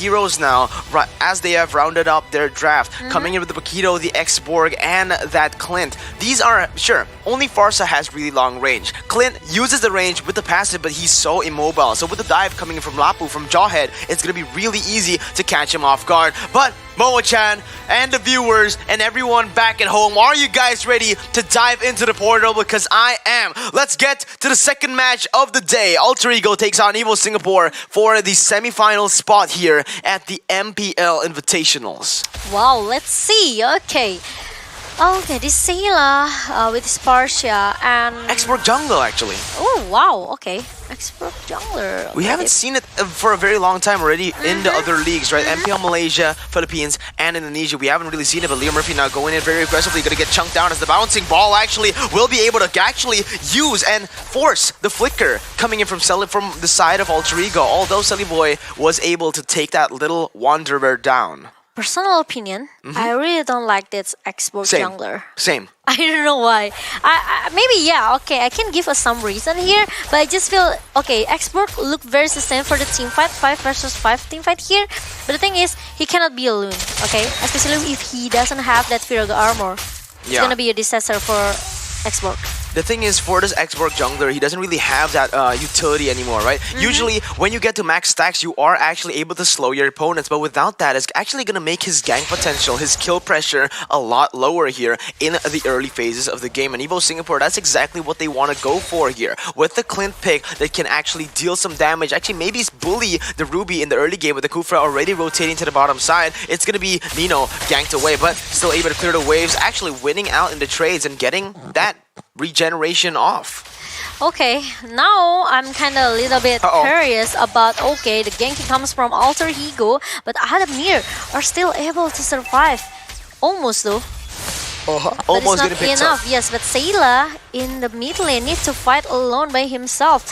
heroes now, as they have rounded up their draft. Coming in with the Paquito, the X-Borg, and that Clint. These are, sure, only Farsa has really long range. Clint uses the range with the passive, but he's so immobile. So with the dive coming in from Lapu, from Jawhead, it's going to be really easy to catch him off guard. But Momo-chan and the viewers and everyone back at home, are you guys ready to dive into the portal? Because I am. Let's get to the second match of the day. Alter Ego takes on Evos Singapore for the semi-final spot here at the MPL Invitationals. Wow, let's see. Okay, this Sayla with Spartia and... Expert jungle, actually. Oh, wow, okay. Expert jungler. We haven't seen it for a very long time already in the other leagues, right? MPL Malaysia, Philippines, and Indonesia. We haven't really seen it, but Leo Murphy now going in very aggressively. Going to get chunked down as the bouncing ball actually will be able to actually use and force the flicker coming in from the side of Alter Ego. Although Selly Boy was able to take that little wanderer down. Personal opinion, I really don't like this export jungler. Same. I don't know why. Maybe, yeah, okay, I can give us some reason here, but I just feel, okay, export look very sustained for the team fight, 5 versus 5 team fight here, but the thing is, he cannot be alone, okay? Especially if he doesn't have that Firaga armor. It's gonna be a disaster for export. The thing is, for this X-Borg jungler, he doesn't really have that utility anymore, right? Usually, when you get to max stacks, you are actually able to slow your opponents, but without that, it's actually going to make his gank potential, his kill pressure a lot lower here in the early phases of the game. And Evo Singapore, that's exactly what they want to go for here. With the Clint pick that can actually deal some damage, actually maybe bully the Ruby in the early game with the Kufra already rotating to the bottom side. It's going to be Nino ganked away, but still able to clear the waves, actually winning out in the trades and getting that regeneration off. Okay, now I'm kind of a little bit curious about, okay, the ganking comes from Alter Ego, but Adamir are still able to survive. Almost though. Almost not enough, yes, but Sayla in the mid lane needs to fight alone by himself.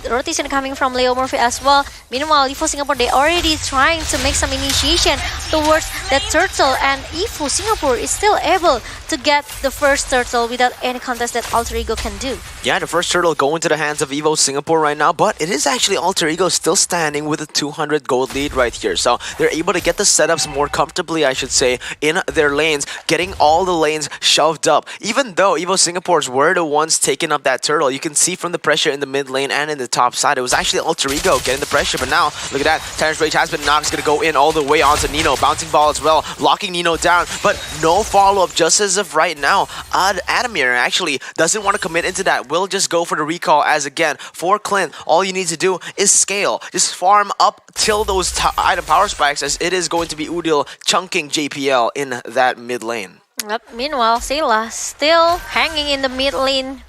Rotation coming from Leo Murphy as well. Meanwhile, Evo Singapore, they already trying to make some initiation towards that turtle, and Evo Singapore is still able to get the first turtle without any contest that Alter Ego can do. Yeah, the first turtle going to the hands of Evo Singapore right now, but it is actually Alter Ego still standing with a 200 gold lead right here. So they're able to get the setups more comfortably, I should say, in their lanes, getting all the lanes shoved up. Even though Evo Singapore's were the ones taking up that turtle, you can see from the pressure in the mid lane and in the top side, it was actually Alter Ego getting the pressure. But now, look at that, Terrence Rage has been knocked. It's going to go in all the way onto Nino, bouncing ball as well, locking Nino down, but no follow-up just as of right now. Adamir actually doesn't want to commit into that, will just go for the recall, as again, for Clint, all you need to do is scale. Just farm up till those item power spikes, as it is going to be Udil chunking JPL in that mid lane. Yep. Meanwhile, Sayla still hanging in the mid lane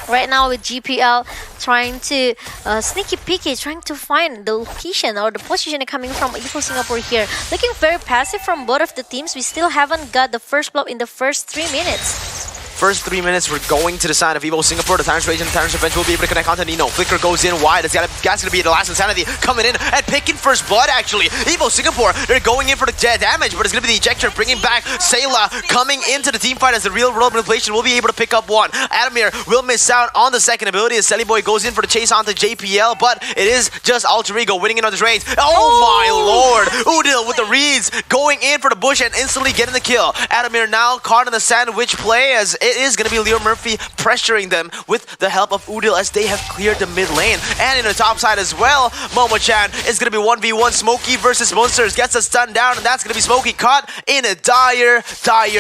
right now with GPL, trying to sneaky peeky, trying to find the location or the position coming from Evo Singapore here. Looking very passive from both of the teams. We still haven't got the first blow in the first 3 minutes. First 3 minutes, we're going to the side of Evo Singapore. The Tyrant's Rage and the Tyrant's Revenge will be able to connect onto Nino. Flicker goes in wide. That's going to be the last Insanity coming in and picking first blood, actually. Evo Singapore, they're going in for the damage, but it's going to be the ejector bringing back Sayla coming into the team fight as the real world manipulation will be able to pick up one. Adamir will miss out on the second ability as Selly Boy goes in for the chase onto JPL, but it is just Alter Ego winning in on the trades. Oh my lord! Udil with the reads going in for the bush and instantly getting the kill. Adamir now caught in the sandwich play, as it is going to be Leo Murphy pressuring them with the help of Udil as they have cleared the mid lane. And in the top side as well, Momo-chan is going to be 1v1 Smokey versus Monsters. Gets a stun down, and that's going to be Smokey caught in a dire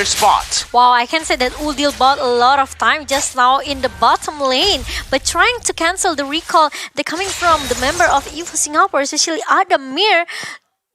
spot. Wow, I can say that Udil bought a lot of time just now in the bottom lane by trying to cancel the recall that coming from the member of Evo Singapore, especially Adamir.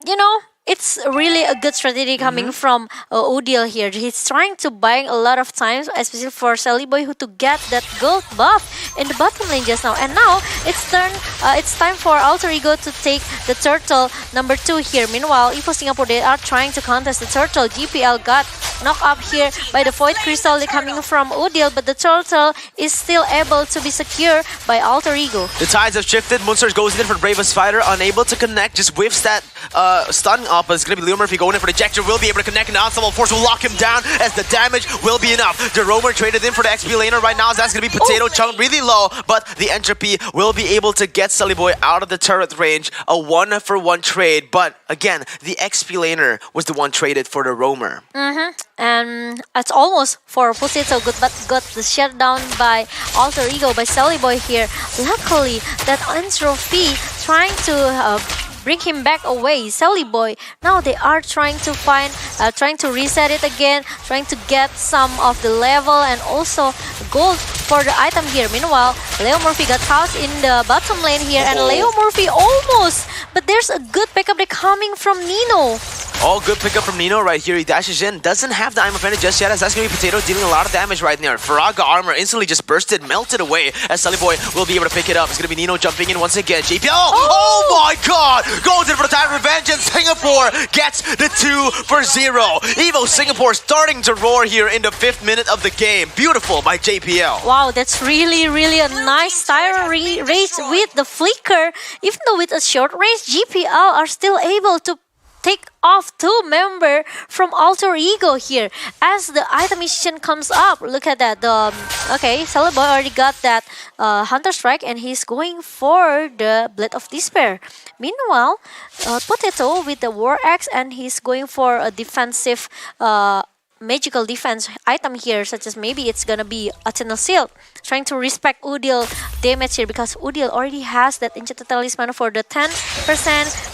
You know, it's really a good strategy coming from Udil here. He's trying to buy a lot of time, especially for Selly Boy, who to get that gold buff in the bottom lane just now. And now it's time for Alter Ego to take the turtle number 2 here. Meanwhile, Evo Singapore, they are trying to contest the turtle. GPL got knocked up here by the Void Crystal coming from Udil, but the turtle is still able to be secured by Alter Ego. The tides have shifted. Munsters goes in for the Bravest Fighter, unable to connect, just whiffs that stun up. It's going to be Leo Murphy going in for the Ejector, will be able to connect, and Unstoppable Force will lock him down as the damage will be enough. The Roamer traded in for the XP laner right now, as that's going to be Potato Chunk really low, but the Entropy will be able to get Sully Boy out of the turret range. A 1-for-1 trade, but again, the XP laner was the one traded for the Roamer. And it's almost for Potato good, but got the shutdown by Alter Ego by Sully Boy here. Luckily, that Entropy trying to bring him back away. Sully Boy, now they are trying to find, trying to reset it again, trying to get some of the level and also gold for the item here. Meanwhile, Leo Murphy got caught in the bottom lane here, and Leo Murphy almost, but there's a good backup there coming from Nino. Oh, good pickup from Nino right here. He dashes in. Doesn't have the Iron Offender just yet, as that's going to be Potato dealing a lot of damage right there. Faraga armor instantly just bursted, melted away, as Sully Boy will be able to pick it up. It's going to be Nino jumping in once again. JPL, oh my god! Goes in for the time revenge, and Singapore gets the 2-0. Evo Singapore starting to roar here in the 5th minute of the game. Beautiful by JPL. Wow, that's really a nice Tyron race with the Flicker. Even though with a short race, JPL are still able to take off 2 members from Alter Ego here as the item mission comes up. Look at that. Okay, Sully Boy already got that Hunter Strike, and he's going for the Blade of Despair. Meanwhile, Potato with the War Axe, and he's going for a defensive magical defense item here, such as maybe it's gonna be Eternal Shield, trying to respect Udil damage here, because Udil already has that Enchanted Talisman for the 10%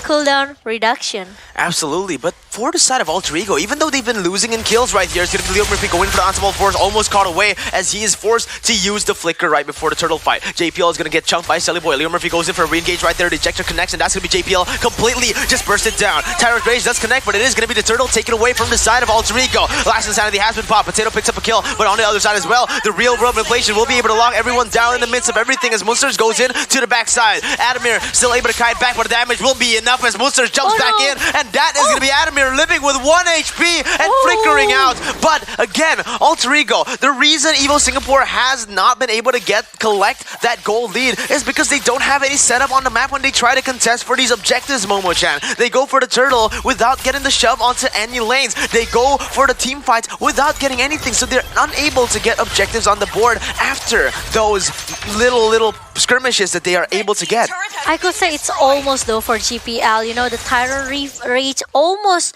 cooldown reduction. Absolutely, but for the side of Alter Ego, even though they've been losing in kills right here, it's going to be Leo Murphy going for the Unstoppable Force, almost caught away as he is forced to use the Flicker right before the turtle fight. JPL is going to get chunked by Sully Boy. Leo Murphy goes in for a re-engage right there. The Ejector connects, and that's going to be JPL completely just bursted down. Tyrant Rage does connect, but it is going to be the turtle taken away from the side of Alter Ego. Last Insanity has been popped. Potato picks up a kill, but on the other side as well, the real world manipulation will be able to lock everyone down in the midst of everything as Munsters goes in to the backside. Adamir still able to kite back, but the damage will be enough as Munsters jumps back in, and that is going to be Adamir living with 1 HP and flickering out. But again, Alter Ego, the reason Evo Singapore has not been able to collect that gold lead is because they don't have any setup on the map when they try to contest for these objectives, Momo-chan. They go for the turtle without getting the shove onto any lanes. They go for the team fights without getting anything, so they're unable to get objectives on the board after those little skirmishes that they are able to get. I could say it's almost though for GPL. You know, the Tyrant Rage almost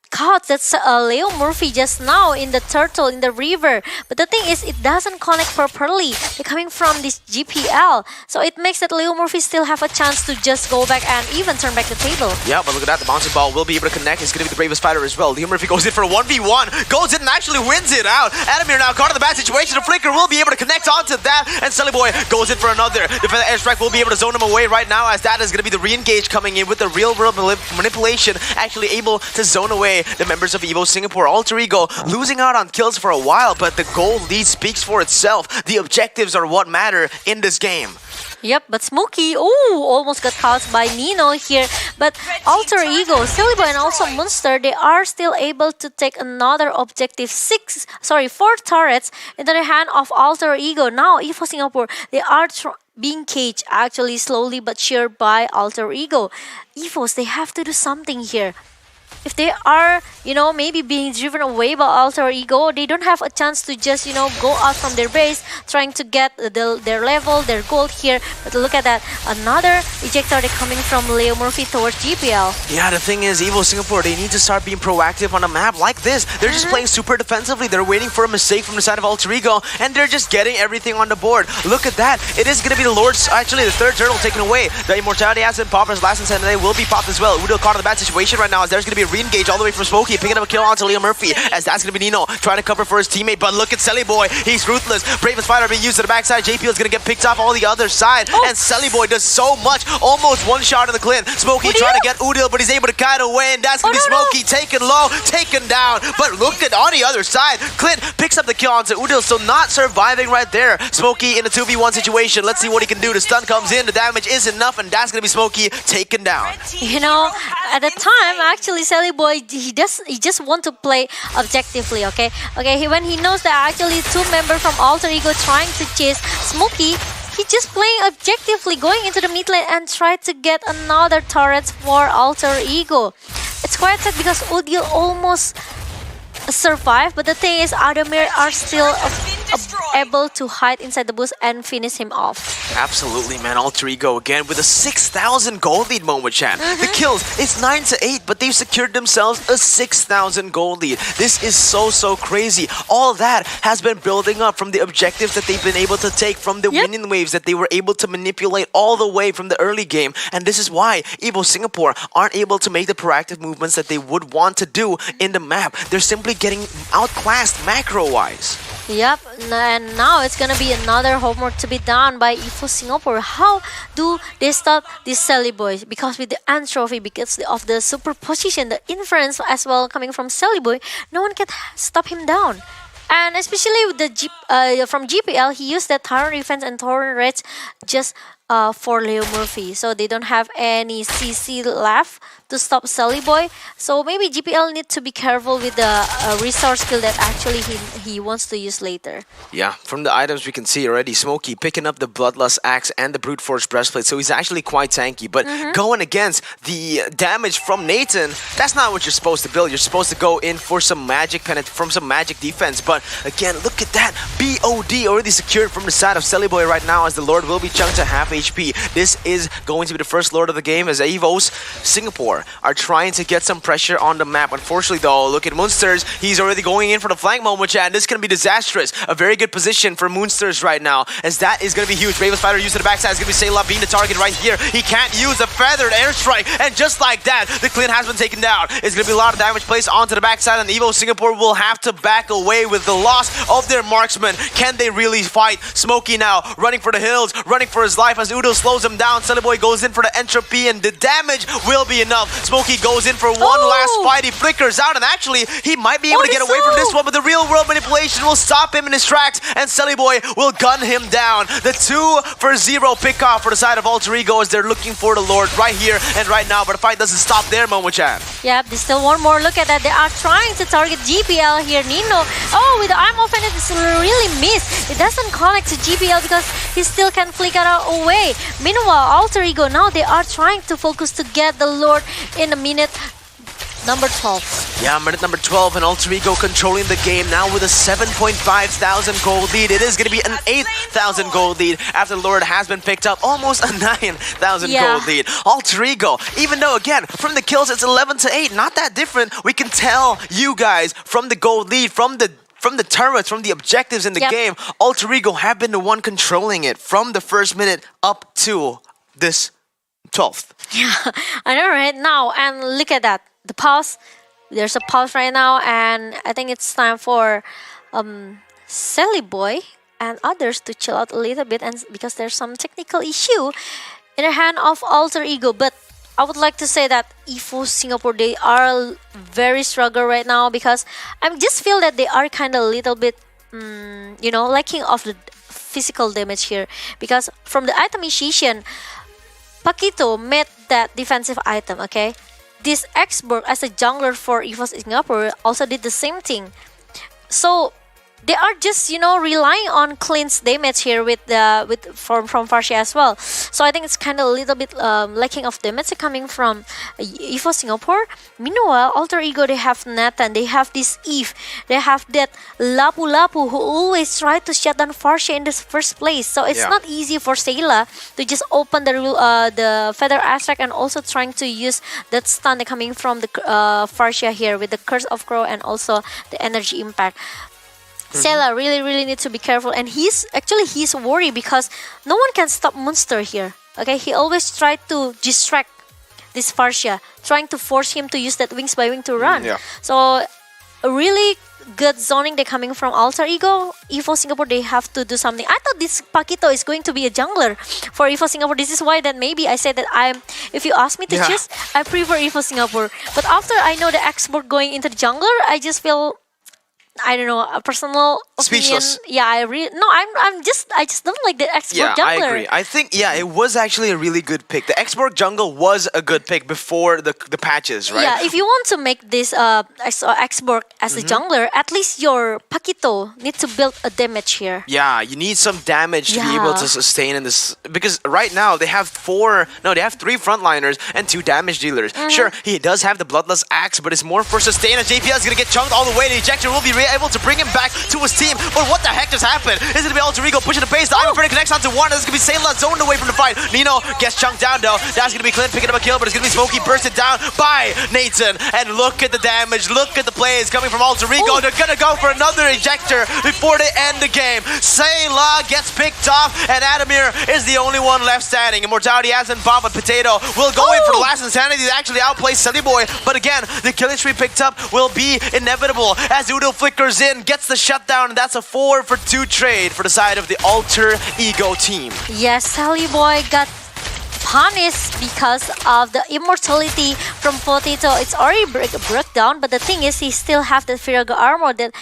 caught that Leo Murphy just now in the turtle in the river, but the thing is it doesn't connect properly. They're coming from this GPL, so it makes that Leo Murphy still have a chance to just go back and even turn back the table. Yeah, but look at that, the bouncing ball will be able to connect. It's going to be the bravest fighter as well. Leo Murphy goes in for a 1v1, goes in and actually wins it out. Adamir now caught in the bad situation. The Flicker will be able to connect onto that, and Sully Boy goes in for another. The Feather Airstrike will be able to zone him away right now, as that is going to be the re-engage coming in with the real world manipulation, actually able to zone away the members of Evo Singapore. Alter Ego losing out on kills for a while, but the gold lead speaks for itself. The objectives are what matter in this game. Yep, but Smokey, almost got caught by Nino here. But Alter Ego, Silly Boy, and also Munster, they are still able to take another objective. 4 turrets into the hand of Alter Ego. Now, Evo Singapore, they are being caged actually slowly but sure by Alter Ego. Evos, they have to do something here. If they are, maybe being driven away by Alter Ego, they don't have a chance to just, go out from their base, trying to get their level, their gold here. But look at that, another ejector coming from Leo Murphy towards GPL. Yeah, the thing is, Evo Singapore, they need to start being proactive on a map like this. They're just playing super defensively. They're waiting for a mistake from the side of Alter Ego, and they're just getting everything on the board. Look at that. It is going to be the Lord's, actually, the third turtle taken away. The Immortality has been popped, as last Insanity will be popped as well. Udil caught in the bad situation right now, as there's going to be a re-engage all the way from Smokey, picking up a kill onto Leo Murphy, as that's going to be Nino trying to cover for his teammate. But look at Sully Boy, he's ruthless. Bravest fighter being used to the backside. JPL is going to get picked off on the other side, and Sully Boy does so much, almost one shot in the Clint. Smokey trying to get Udil, but he's able to kite away, and that's going to be Smokey taken low, taken down. But look at on the other side, Clint picks up the kill onto Udil, so not surviving right there. Smokey in a 2v1 situation. Let's see what he can do. The stun comes in, the damage is enough, and that's going to be Smokey taken down. At the time, actually, Sally Boy, he just want to play objectively, okay? Okay, when he knows that actually two members from Alter Ego trying to chase Smokey, he just playing objectively, going into the mid lane and try to get another turret for Alter Ego. It's quite sad because Udil almost survive, but the thing is Adamir are still able to hide inside the bush and finish him off. Absolutely, man. Alter Ego again with a 6,000 gold lead, Momo-chan. The kills, it's 9 to 8, but they've secured themselves a 6,000 gold lead. This is so crazy. All that has been building up from the objectives that they've been able to take, from the winning waves that they were able to manipulate all the way from the early game. And this is why Evos Singapore aren't able to make the proactive movements that they would want to do in the map. They're simply getting outclassed macro-wise. Yep, and now it's gonna be another homework to be done by Evos Singapore. How do they stop these Sally Boys? Because with the end trophy, because of the superposition, the inference as well coming from Sally Boy, no one can stop him down. And especially with the from GPL, he used that Torrent Defense and Torrent Rage just for Leo Murphy. So they don't have any CC left to stop Sally Boy. So maybe GPL need to be careful with the resource skill that actually he wants to use later. Yeah, from the items we can see already, Smokey picking up the Bloodlust Axe and the Brute Force Breastplate, so he's actually quite tanky. But going against the damage from Nathan, that's not what you're supposed to build. You're supposed to go in for some magic from some magic defense. But again, look at that. BOD already secured from the side of Sally Boy right now, as the Lord will be chunked to half HP. This is going to be the first Lord of the game, as Evos Singapore are trying to get some pressure on the map. Unfortunately though, look at Moonsters. He's already going in for the flank, Momo-chan. This is going to be disastrous. A very good position for Moonsters right now, as that is going to be huge. Raven's Fighter used to the backside. It's going to be Sayla being the target right here. He can't use a feathered airstrike, and just like that, the Clint has been taken down. It's going to be a lot of damage placed onto the backside, and Evos Singapore will have to back away with the loss of their marksman. Can they really fight? Smokey now running for the hills, running for his life as Udo slows him down. Sally Boy goes in for the entropy, and the damage will be enough. Smokey goes in for one last fight. He flickers out, and actually, he might be able to get away from this one, but the real world manipulation will stop him in his tracks, and Sally Boy will gun him down. The 2-for-0 pick-off for the side of Alter Ego, as they're looking for the Lord right here and right now, but the fight doesn't stop there, Momo-chan. Yep, there's still one more look at that. They are trying to target GPL here. Nino, with the arm offended, it's really missed. It doesn't connect to GPL because he still can flicker away. Meanwhile, Alter Ego, now they are trying to focus to get the Lord in a minute number 12. Yeah, minute number 12, and Alter Ego controlling the game now with a 7.5 thousand gold lead. It is going to be an 8,000 gold lead after the Lord has been picked up. Almost a 9,000 gold lead. Alter Ego, even though, again, from the kills, it's 11 to 8. Not that different. We can tell you guys from the gold lead, from the turrets, from the objectives in the game, Alter Ego have been the one controlling it from the first minute up to this 12th. Yeah, I know right now, and look at that. The pause, there's a pause right now, and I think it's time for Sally Boy and others to chill out a little bit, and because there's some technical issue in the hand of Alter Ego. But I would like to say that Evos Singapore, they are very struggle right now, because I just feel that they are kind of a little bit, lacking of the physical damage here, because from the itemization, Paquito made that defensive item, okay? This Xborg as a jungler for Evos Singapore also did the same thing. So they are just relying on Clint's damage here from Farsia as well. So I think it's kind of a little bit lacking of damage coming from Evos Singapore. Meanwhile, Alter Ego, they have Nathan, they have this Eve, they have that Lapu Lapu who always try to shut down Farsia in the first place. So it's not easy for Sayla to just open the Feather Aspect, and also trying to use that stun coming from the Farsia here with the Curse of Crow and also the Energy Impact. Sayla really needs to be careful, and he's worried because no one can stop Monster here. Okay, he always tried to distract this Farsia, trying to force him to use that Wings by Wing to run. So a really good zoning they're coming from Alter Ego. Evos Singapore, they have to do something. I thought this Paquito is going to be a jungler for Evos Singapore. This is why that maybe I said that if you ask me to choose, I prefer Evos Singapore. But after I know the Xborg going into the jungler, I just feel, I don't know, a personal opinion, Speechless. yeah, I just don't like the export Yeah, I jungler. agree. I think, yeah, it was actually a really good pick. The export jungle was a good pick before the patches, right? Yeah, if you want to make this export as a jungler, at least your Paquito need to build a damage here. Yeah, you need some damage to be able to Yeah. sustain in this, because right now they have they have 3 frontliners and 2 damage dealers. Sure, he does have the Bloodlust Axe, but it's more for sustain, as JPL is gonna get chunked all the way. The ejector will be able to bring him back to his team. But what the heck just happened? Is it gonna be Alter Ego pushing the pace? The Iron Freddy connects onto one. This is gonna be Sayla zoned away from the fight. Nino gets chunked down though. That's gonna be Clint picking up a kill, but it's gonna be Smokey bursted down by Nathan. And look at the damage, look at the plays coming from Alter Ego. They're gonna go for another ejector before they end the game. Sayla gets picked off, and Adamir is the only one left standing. Immortality hasn't bombed, but Potato will go in for the last insanity to actually outplay Sunny Boy. But again, the killing streak picked up will be inevitable as Udo flickers in, gets the shutdown, and that's a 4-for-2 trade for the side of the Alter Ego team. Yes, Sally Boy got punished because of the immortality from Potato. It's already broke down, but the thing is, he still have the Firaga armor that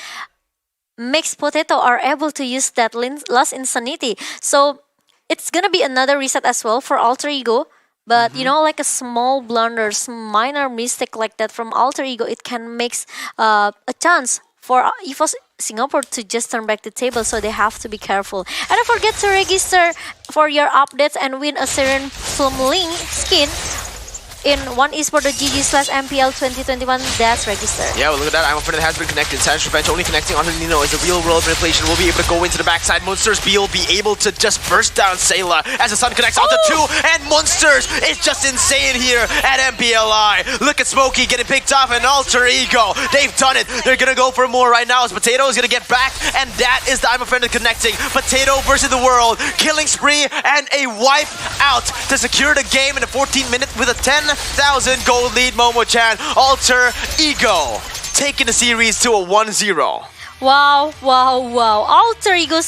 makes Potato are able to use that last insanity. So it's gonna be another reset as well for Alter Ego. But you know, like a small blunder, some minor mistake like that from Alter Ego, it can make a chance for Evos Singapore to just turn back the table. So they have to be careful. And don't forget to register for your updates and win a Siren Film Link skin in 1esport.gg/MPL 2021. That's registered. Yeah, well, look at that. I'm a friend that has been connected. Savage Revenge only connecting onto Nino as a real world manipulation. Will be able to go into the backside. Monsters B will be able to just burst down Sayla as the sun connects onto 2. And Monsters is just insane here at MPLI. Look at Smokey getting picked off and Alter Ego. They've done it. They're going to go for more right now as Potato is going to get back. And that is the I'm a friend connecting. Potato versus the world. Killing spree and a wipe out to secure the game in the 14th minute with a 10,000 gold lead. Momo-chan, Alter Ego taking the series to a 1-0. Wow, wow, wow. Alter Ego